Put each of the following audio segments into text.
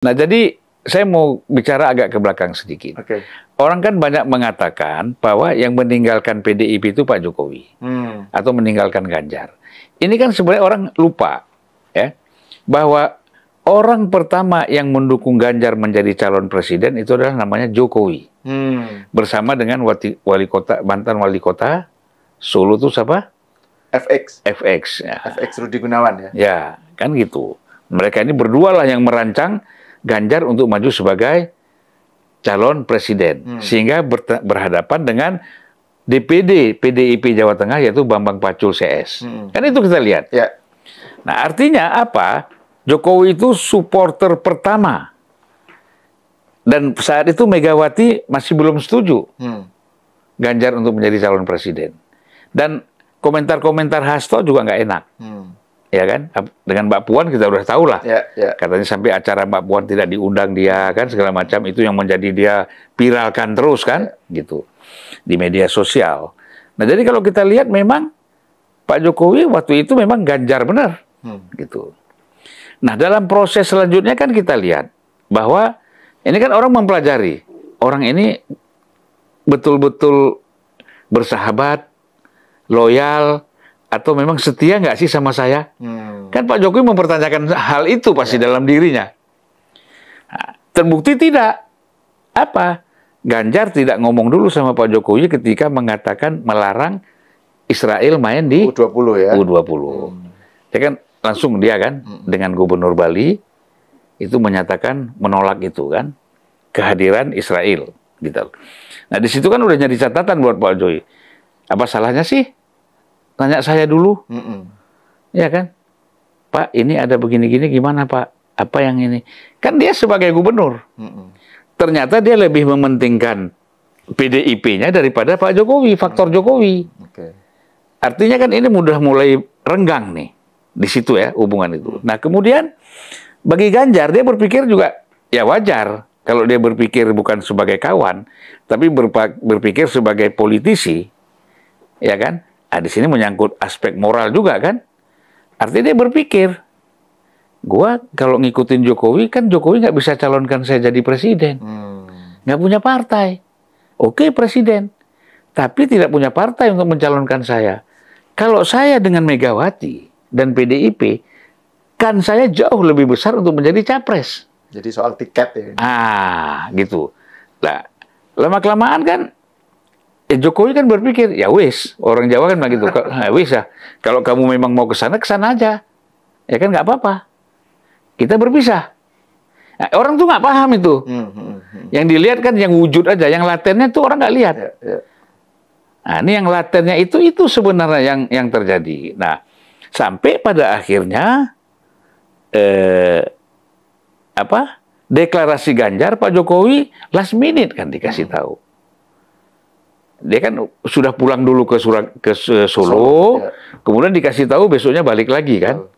Nah, jadi saya mau bicara agak ke belakang sedikit. Oke. Orang kan banyak mengatakan bahwa yang meninggalkan PDIP itu Pak Jokowi atau meninggalkan Ganjar. Ini kan sebenarnya orang lupa ya bahwa orang pertama yang mendukung Ganjar menjadi calon presiden itu adalah namanya Jokowi. Bersama dengan wali kota, mantan wali kota Solo itu siapa? FX. FX. Ya. FX Rudi Gunawan ya. Ya, kan gitu. Mereka ini berdua lah yang merancang Ganjar untuk maju sebagai calon presiden. Sehingga berhadapan dengan DPD PDIP Jawa Tengah yaitu Bambang Pacul CS. Kan itu kita lihat. Ya. Nah, artinya apa? Jokowi itu supporter pertama. Dan saat itu Megawati masih belum setuju Ganjar untuk menjadi calon presiden. Dan komentar-komentar Hasto juga nggak enak. Ya kan? Dengan Mbak Puan kita udah tahu lah. Ya. Katanya sampai acara Mbak Puan tidak diundang dia kan, segala macam. Itu yang menjadi dia viralkan terus kan, gitu. Di media sosial. Nah, jadi kalau kita lihat memang Pak Jokowi waktu itu memang Ganjar benar. Gitu. Nah, dalam proses selanjutnya kan kita lihat bahwa ini kan orang mempelajari. Orang ini betul-betul bersahabat, loyal, atau memang setia nggak sih sama saya? Kan Pak Jokowi mempertanyakan hal itu pasti dalam dirinya. Nah, terbukti tidak. Apa? Ganjar tidak ngomong dulu sama Pak Jokowi ketika mengatakan melarang Israel main di U20 ya. U20. Ya kan langsung dia kan dengan Gubernur Bali itu menyatakan menolak itu kan kehadiran Israel gitu. Nah, di situ kan udah jadi catatan buat Pak Jokowi. Apa salahnya sih? Tanya saya dulu. Ya kan? Pak, ini ada begini-gini gimana Pak? Apa yang ini? Kan dia sebagai gubernur. Ternyata dia lebih mementingkan PDIP-nya daripada Pak Jokowi, faktor Jokowi. Artinya kan ini udah mulai renggang nih. Di situ ya hubungan itu. Nah, kemudian bagi Ganjar dia berpikir juga ya wajar kalau dia berpikir bukan sebagai kawan, tapi berpikir sebagai politisi. Ya kan? Nah, di sini menyangkut aspek moral juga kan. Artinya dia berpikir, gua kalau ngikutin Jokowi, kan Jokowi nggak bisa calonkan saya jadi presiden. Nggak punya partai. Oke, presiden. Tapi tidak punya partai untuk mencalonkan saya. Kalau saya dengan Megawati dan PDIP, kan saya jauh lebih besar untuk menjadi capres. Jadi soal tiket ya. Gitu. Nah, lama-kelamaan kan Jokowi kan berpikir, ya wis, orang Jawa kan begitu, wis ya, kalau kamu memang mau ke sana aja. Ya kan nggak apa-apa. Kita berpisah. Nah, orang tuh nggak paham itu. Yang dilihat kan yang wujud aja, yang latennya tuh orang nggak lihat. Nah, ini yang latennya itu sebenarnya yang terjadi. Nah, sampai pada akhirnya deklarasi Ganjar Pak Jokowi last minute kan dikasih tahu. Dia kan sudah pulang dulu ke Solo, kemudian dikasih tahu besoknya balik lagi kan.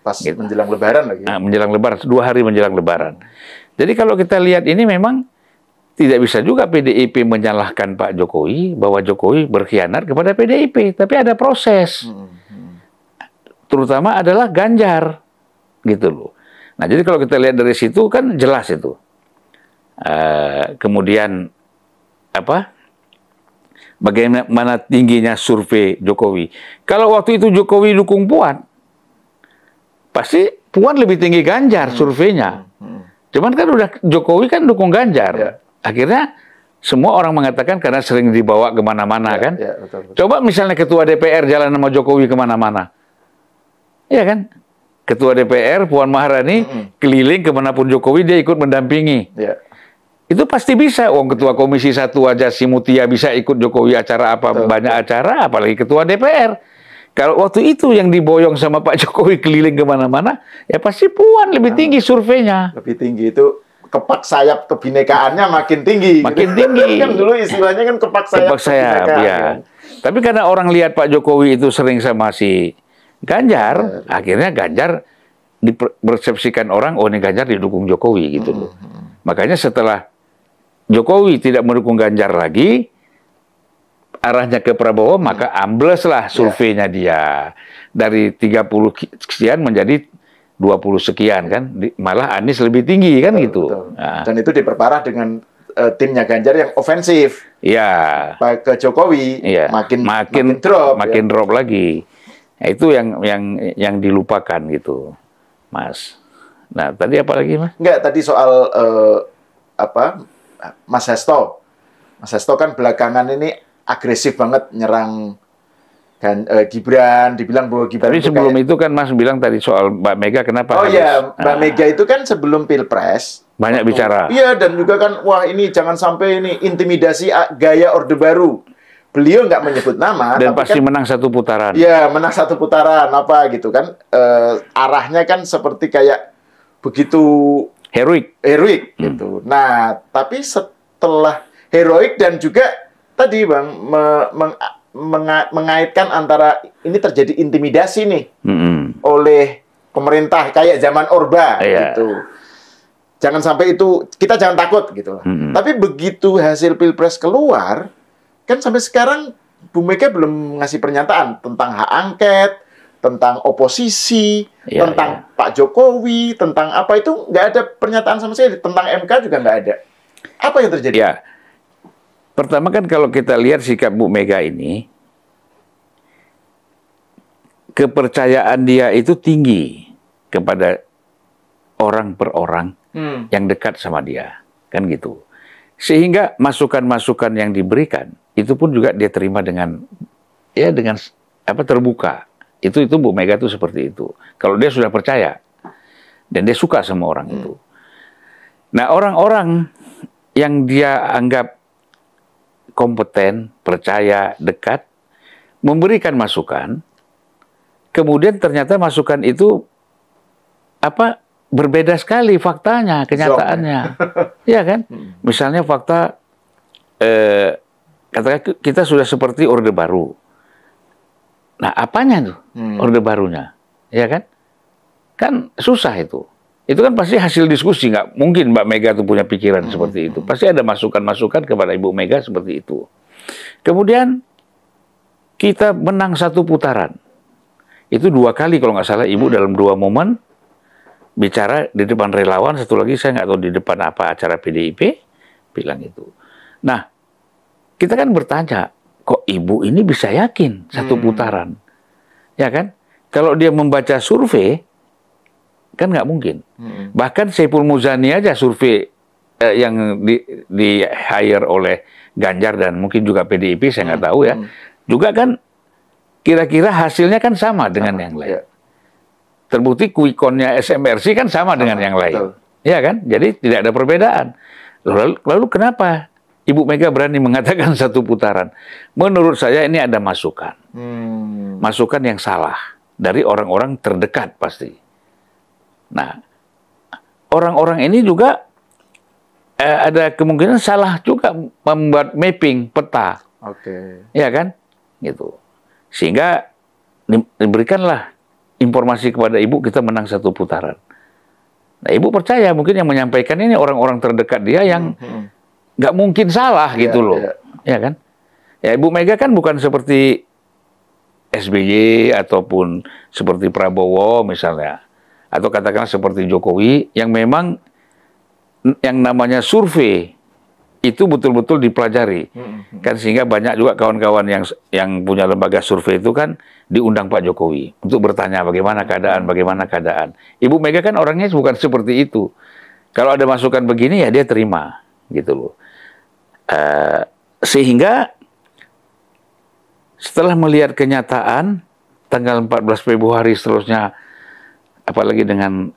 Pas gitu. Menjelang Lebaran lagi. Nah, menjelang Lebaran, 2 hari menjelang Lebaran. Jadi kalau kita lihat ini memang tidak bisa juga PDIP menyalahkan Pak Jokowi bahwa Jokowi berkhianat kepada PDIP, tapi ada proses. Terutama adalah Ganjar, gitu loh. Nah, jadi kalau kita lihat dari situ kan jelas itu. Kemudian bagaimana tingginya survei Jokowi. Kalau waktu itu Jokowi dukung Puan, pasti Puan lebih tinggi Ganjar surveinya. Cuman kan udah Jokowi kan dukung Ganjar. Akhirnya semua orang mengatakan karena sering dibawa kemana-mana kan. Betul. Coba misalnya ketua DPR jalan sama Jokowi kemana-mana. Iya kan? Ketua DPR Puan Maharani keliling kemanapun Jokowi dia ikut mendampingi. Itu pasti bisa. Ketua Komisi 1 aja si Mutia bisa ikut Jokowi acara apa, banyak acara, apalagi ketua DPR. Kalau waktu itu yang diboyong sama Pak Jokowi keliling kemana-mana, ya pasti Puan lebih tinggi surveinya. Lebih tinggi itu kepak sayap kebinekaannya makin tinggi. Makin tinggi. Kan dulu istilahnya kan kepak sayap ya. Tapi karena orang lihat Pak Jokowi itu sering sama si Ganjar, akhirnya Ganjar dipersepsikan orang, oh ini Ganjar didukung Jokowi gitu loh. Makanya setelah Jokowi tidak mendukung Ganjar lagi, arahnya ke Prabowo, maka ambleslah surveinya dia. Dari 30 sekian menjadi 20 sekian kan, malah Anies lebih tinggi kan gitu. Betul. Nah, Dan itu diperparah dengan timnya Ganjar yang ofensif. ya, Ke Jokowi iya, makin drop. makin drop lagi. Nah, itu yang dilupakan gitu, Mas. Nah, tadi apa lagi, Mas? Enggak, tadi soal apa Mas Hasto. Mas Hasto kan belakangan ini agresif banget nyerang Gibran, dibilang bahwa Gibran Tapi sebelum itu kan Mas bilang tadi soal Mbak Mega kenapa Oh harus... iya, Mbak Mega itu kan sebelum Pilpres banyak bicara. Iya, dan juga kan wah ini jangan sampai ini intimidasi gaya Orde Baru. Beliau nggak menyebut nama, dan tapi pasti kan, menang satu putaran. Iya, menang satu putaran apa gitu kan. Arahnya kan seperti kayak begitu Heroik. gitu. Nah, tapi setelah heroik dan juga tadi Bang mengaitkan antara ini terjadi intimidasi nih oleh pemerintah kayak zaman Orba gitu. Jangan sampai itu, kita jangan takut gitu lah. Tapi begitu hasil Pilpres keluar, kan sampai sekarang Bu Mega belum ngasih pernyataan tentang hak angket, tentang oposisi, tentang Pak Jokowi, tentang apa itu nggak ada pernyataan sama sekali. Tentang MK juga nggak ada. Apa yang terjadi? Ya. Pertama kan kalau kita lihat sikap Bu Mega ini, kepercayaan dia itu tinggi kepada orang per orang yang dekat sama dia, kan gitu. Sehingga masukan-masukan yang diberikan itu pun juga dia terima dengan terbuka. Itu Bu Mega itu seperti itu. Kalau dia sudah percaya dan dia suka sama orang itu. Nah, orang-orang yang dia anggap kompeten, percaya, dekat, memberikan masukan, kemudian ternyata masukan itu berbeda sekali faktanya, kenyataannya. Iya kan? Misalnya fakta katakan kita sudah seperti Orde Baru. Nah, apanya tuh Orde Barunya? Ya kan? Kan susah itu. Itu kan pasti hasil diskusi, nggak mungkin Mbak Mega tuh punya pikiran seperti itu. Pasti ada masukan-masukan kepada Ibu Mega seperti itu. Kemudian kita menang satu putaran. Itu 2 kali kalau nggak salah Ibu dalam 2 momen bicara di depan relawan, satu lagi saya nggak tahu di depan apa acara PDIP, bilang itu. Nah, kita kan bertanya, kok Ibu ini bisa yakin satu putaran? Ya kan? Kalau dia membaca survei, kan nggak mungkin. Bahkan Saiful Muzani aja survei yang di hire oleh Ganjar dan mungkin juga PDIP, saya nggak tahu ya. Juga kan kira-kira hasilnya kan sama dengan yang lain. Terbukti quick-count-nya SMRC kan sama dengan yang lain. Ya kan? Jadi tidak ada perbedaan. Lalu kenapa Ibu Mega berani mengatakan satu putaran? Menurut saya ini ada masukan. Masukan yang salah dari orang-orang terdekat pasti. Nah, orang-orang ini juga ada kemungkinan salah juga membuat mapping peta. Ya kan? Gitu. Sehingga diberikanlah informasi kepada Ibu, kita menang satu putaran. Nah, Ibu percaya mungkin yang menyampaikan ini orang-orang terdekat dia yang nggak mungkin salah gitu loh. Ya kan? Ya, Ibu Mega kan bukan seperti SBY ataupun seperti Prabowo misalnya. Atau katakanlah seperti Jokowi yang memang yang namanya survei itu betul-betul dipelajari. Kan sehingga banyak juga kawan-kawan yang punya lembaga survei itu kan diundang Pak Jokowi untuk bertanya bagaimana keadaan. Ibu Mega kan orangnya bukan seperti itu. Kalau ada masukan begini ya dia terima gitu loh. Sehingga setelah melihat kenyataan tanggal 14 Februari seterusnya, apalagi dengan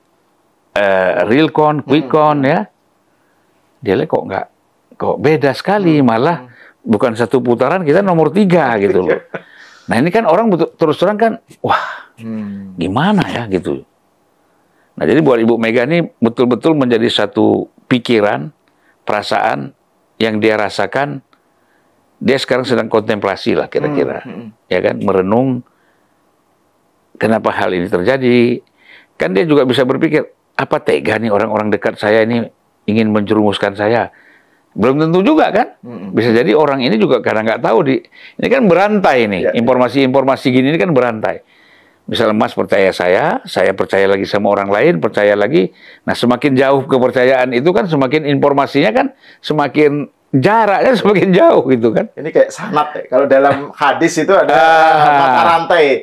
realcon, quick-count ya, dia lihat kok beda sekali, malah bukan satu putaran, kita nomor 3 gitu loh. Nah ini kan orang terus terang kan, wah gimana ya gitu. Nah jadi buat Ibu Mega ini betul-betul menjadi satu pikiran, perasaan yang dia rasakan. Dia sekarang sedang kontemplasi lah kira-kira, ya kan, merenung kenapa hal ini terjadi. Kan dia juga bisa berpikir, apa tega nih orang-orang dekat saya ini ingin menjerumuskan saya. Belum tentu juga kan, bisa jadi orang ini juga kadang nggak tahu ini kan berantai nih, informasi-informasi gini ini kan berantai. Misalnya Mas percaya saya percaya lagi sama orang lain, percaya lagi. Nah, semakin jauh kepercayaan itu kan semakin informasinya kan semakin jaraknya semakin jauh gitu kan. Ini kayak sanad ya. Kalau dalam hadis itu ada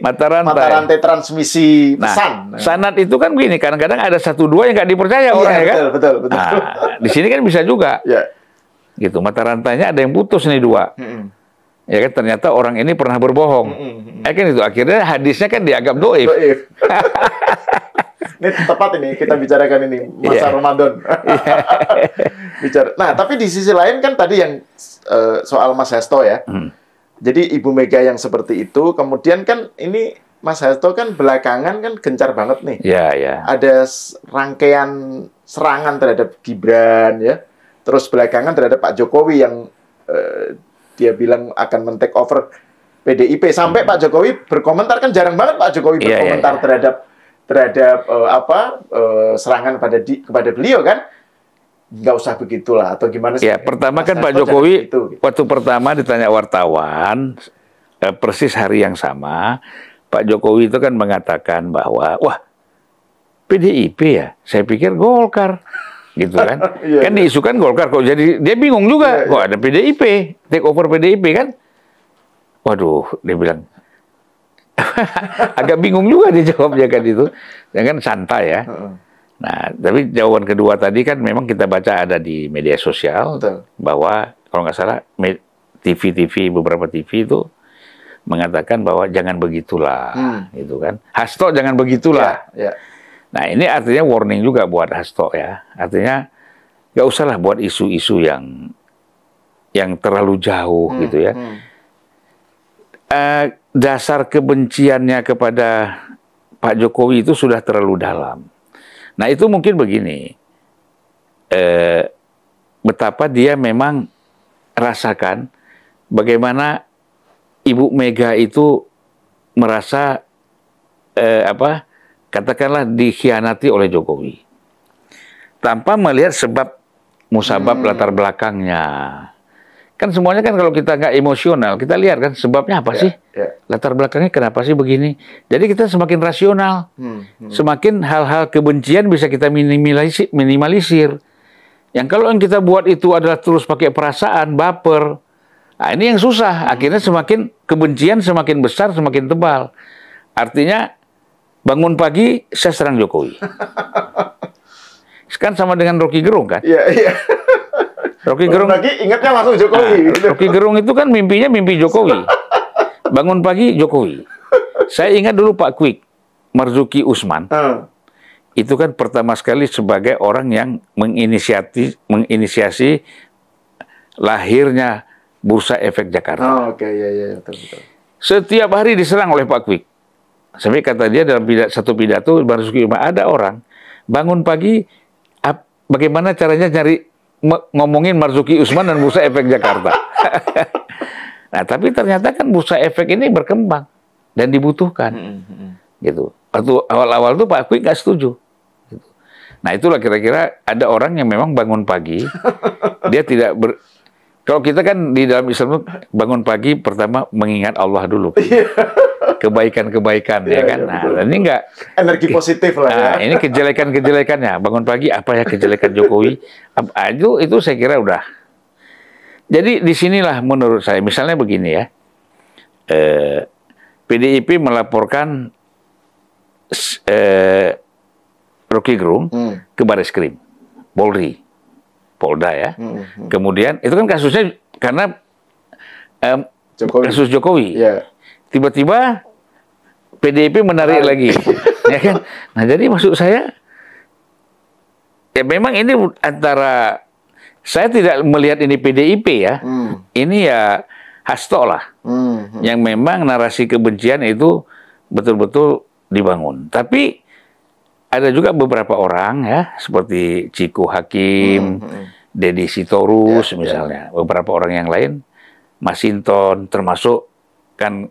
mata rantai transmisi pesan. Nah, sanad itu kan begini, kadang-kadang ada 1, 2 yang nggak dipercaya orangnya kan. Betul. Nah, di sini kan bisa juga. Ya. Gitu, mata rantainya ada yang putus nih 2. Ya kan, ternyata orang ini pernah berbohong. Kan itu akhirnya hadisnya kan dianggap doif. Ini tepat ini kita bicarakan ini masa Ramadan. Bicara. Nah, tapi di sisi lain kan tadi yang soal Mas Hasto ya. Jadi Ibu Mega yang seperti itu, kemudian kan ini Mas Hasto kan belakangan kan gencar banget nih. Iya. Ada rangkaian serangan terhadap Gibran ya. Terus belakangan terhadap Pak Jokowi yang dia bilang akan men-take over PDIP. Sampai Pak Jokowi berkomentar, kan jarang banget Pak Jokowi berkomentar terhadap serangan kepada beliau kan. Nggak usah begitulah atau gimana sih? Ya, pertama kan Pak Jokowi waktu pertama ditanya wartawan persis hari yang sama, Pak Jokowi itu kan mengatakan bahwa wah, PDIP ya, saya pikir Golkar. Gitu kan. Kan diisukan Golkar, kok jadi dia bingung juga, kok ada PDIP, take over PDIP kan. Waduh, dia bilang agak bingung juga dia jawabnya kan itu. Ya kan santai ya. Nah, tapi jawaban kedua tadi kan memang kita baca ada di media sosial. Bahwa kalau nggak salah beberapa TV itu mengatakan bahwa jangan begitulah, gitu kan. Hasto jangan begitulah. Nah, ini artinya warning juga buat Hasto ya. Artinya nggak usahlah buat isu-isu yang terlalu jauh gitu ya. Dasar kebenciannya kepada Pak Jokowi itu sudah terlalu dalam. Nah, itu mungkin begini. Betapa dia memang rasakan bagaimana Ibu Mega itu merasa katakanlah dikhianati oleh Jokowi tanpa melihat sebab musabab latar belakangnya. Kan semuanya kan kalau kita nggak emosional, kita lihat kan sebabnya apa sih, latar belakangnya kenapa sih begini. Jadi kita semakin rasional, semakin hal-hal kebencian bisa kita minimalisir. Yang kalau yang kita buat itu adalah terus pakai perasaan, baper, nah ini yang susah. Akhirnya semakin kebencian semakin besar, semakin tebal. Artinya bangun pagi, saya serang Jokowi. Kan sama dengan Rocky Gerung kan? Iya. Rocky Gerung lagi ingatnya langsung Jokowi. Rocky Gerung itu kan mimpinya mimpi Jokowi. Bangun pagi Jokowi. Saya ingat dulu Pak Kwik, Marzuki Usman. Itu kan pertama sekali sebagai orang yang menginisiasi lahirnya Bursa Efek Jakarta. Betul. Setiap hari diserang oleh Pak Kwik. Sampai kata dia dalam satu pidato, Marzuki Usman, ada orang bangun pagi, bagaimana caranya ngomongin Marzuki Usman dan Bursa Efek Jakarta. Nah, tapi ternyata kan Bursa Efek ini berkembang dan dibutuhkan. Gitu. Waktu awal-awal tuh Pak Kwik nggak setuju. Gitu. Nah, itulah kira-kira ada orang yang memang bangun pagi, dia tidak kalau kita kan di dalam Islam bangun pagi pertama mengingat Allah dulu. Kebaikan-kebaikan ya kan. Nah, ini enggak energi positif lah ya. Nah, ini kejelekan-kejelekannya. Bangun pagi apa ya kejelekan Jokowi? Itu saya kira udah. Jadi disinilah menurut saya, misalnya begini ya. PDIP melaporkan Rocky Gerung ke Bareskrim, Polda ya. Kemudian itu kan kasusnya karena kasus Jokowi. Tiba-tiba PDIP menarik lagi, ya kan? Nah, jadi maksud saya, ya memang ini antara, saya tidak melihat ini PDIP ya, ini ya Hasto lah, yang memang narasi kebencian itu betul-betul dibangun. Tapi ada juga beberapa orang ya, seperti Chico Hakim, Deddy Sitorus misalnya, beberapa orang yang lain, Masinton, termasuk kan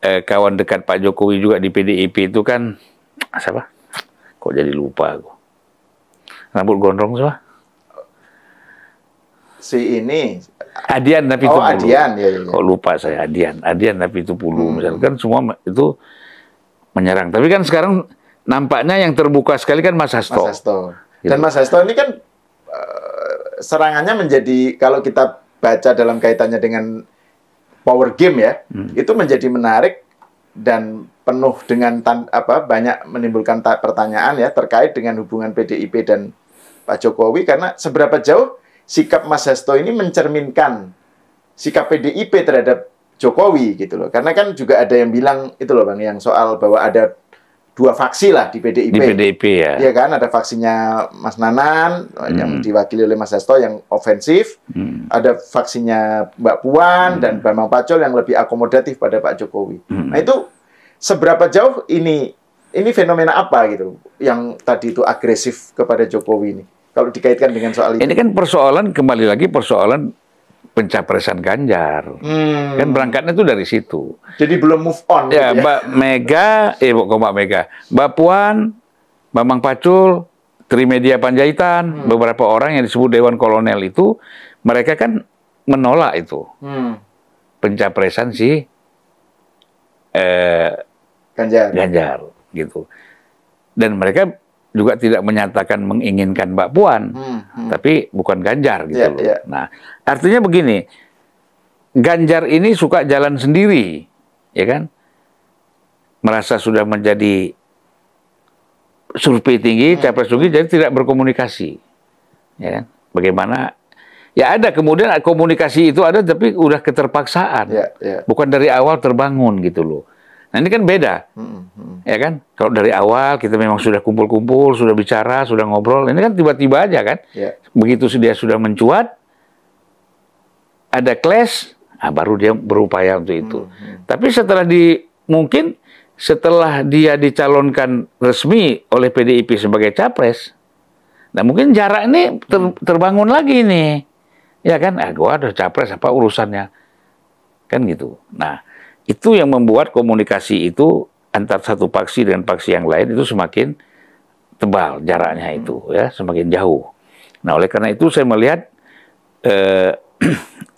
kawan dekat Pak Jokowi juga di PDIP itu kan siapa? Kok jadi lupa aku. Rambut gondrong siapa? Si ini Adian tapi itu Adian, ya. Kok lupa saya Adian tapi itu Pulu misalkan semua itu menyerang. Tapi kan sekarang nampaknya yang terbuka sekali kan Mas Hasto. Mas Hasto. Dan Mas Hasto ini kan serangannya menjadi, kalau kita baca dalam kaitannya dengan power game ya, itu menjadi menarik dan penuh dengan banyak menimbulkan pertanyaan ya terkait dengan hubungan PDIP dan Pak Jokowi, karena seberapa jauh sikap Mas Hasto ini mencerminkan sikap PDIP terhadap Jokowi gitu loh. Karena kan juga ada yang bilang itu loh Bang, yang soal bahwa ada dua faksi lah di PDIP. Di PDIP ya. Iya kan, ada faksinya Mas Nanan yang diwakili oleh Mas Hasto yang ofensif, ada faksinya Mbak Puan dan Bambang Pacul yang lebih akomodatif pada Pak Jokowi. Nah itu seberapa jauh ini fenomena apa gitu yang tadi itu agresif kepada Jokowi ini? Kalau dikaitkan dengan soal itu. Ini kan persoalan, kembali lagi persoalan pencapresan Ganjar. Kan berangkatnya itu dari situ. Jadi belum move on. Ya, gitu ya? Mbak Mega, Mbak Puan, Bambang Pacul, Trimedia Panjaitan, beberapa orang yang disebut Dewan Kolonel itu, mereka kan menolak itu. Pencapresan si Ganjar gitu. Dan mereka juga tidak menyatakan menginginkan Mbak Puan, tapi bukan Ganjar gitu loh. Nah, artinya begini, Ganjar ini suka jalan sendiri, ya kan? Merasa sudah menjadi survei tinggi, capres tinggi, jadi tidak berkomunikasi, ya kan? Bagaimana? Ya ada, kemudian komunikasi itu ada, tapi udah keterpaksaan, bukan dari awal terbangun gitu loh. Nah ini kan beda, ya kan? Kalau dari awal kita memang sudah kumpul-kumpul, sudah bicara, sudah ngobrol, ini kan tiba-tiba aja kan? Begitu dia sudah mencuat, ada clash, nah baru dia berupaya untuk itu. Tapi mungkin setelah dia dicalonkan resmi oleh PDIP sebagai capres, nah mungkin jarak ini terbangun lagi nih, ya kan? Gua ada capres apa urusannya, kan gitu. Nah itu yang membuat komunikasi itu antar satu faksi dengan faksi yang lain itu semakin tebal jaraknya itu, ya, semakin jauh. Nah oleh karena itu saya melihat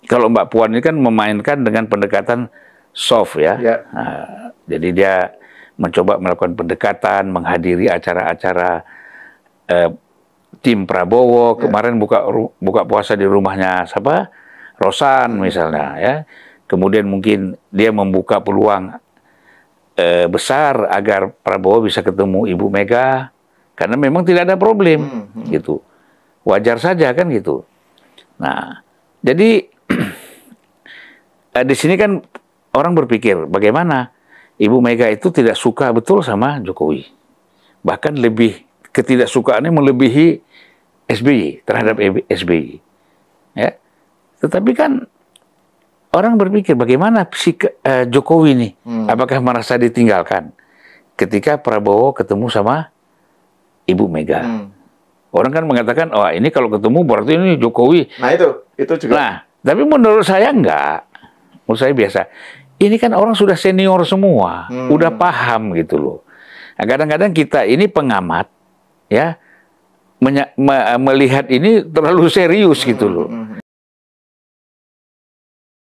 kalau Mbak Puan ini kan memainkan dengan pendekatan soft ya. Nah, jadi dia mencoba melakukan pendekatan, menghadiri acara-acara tim Prabowo. Kemarin buka puasa di rumahnya siapa? Rosan misalnya ya. Kemudian mungkin dia membuka peluang besar agar Prabowo bisa ketemu Ibu Mega, karena memang tidak ada problem gitu. Wajar saja kan gitu. Nah, jadi di sini kan orang berpikir bagaimana Ibu Mega itu tidak suka betul sama Jokowi. Bahkan ketidaksukaannya melebihi SBY, terhadap SBY. Ya. Tetapi kan orang berpikir bagaimana Jokowi nih, apakah merasa ditinggalkan ketika Prabowo ketemu sama Ibu Mega? Orang kan mengatakan, oh ini kalau ketemu berarti ini Jokowi. Nah itu juga. Nah, tapi menurut saya enggak. Menurut saya biasa. Ini kan orang sudah senior semua, udah paham gitu loh. Nah, kadang-kadang kita ini pengamat, ya, melihat ini terlalu serius gitu loh.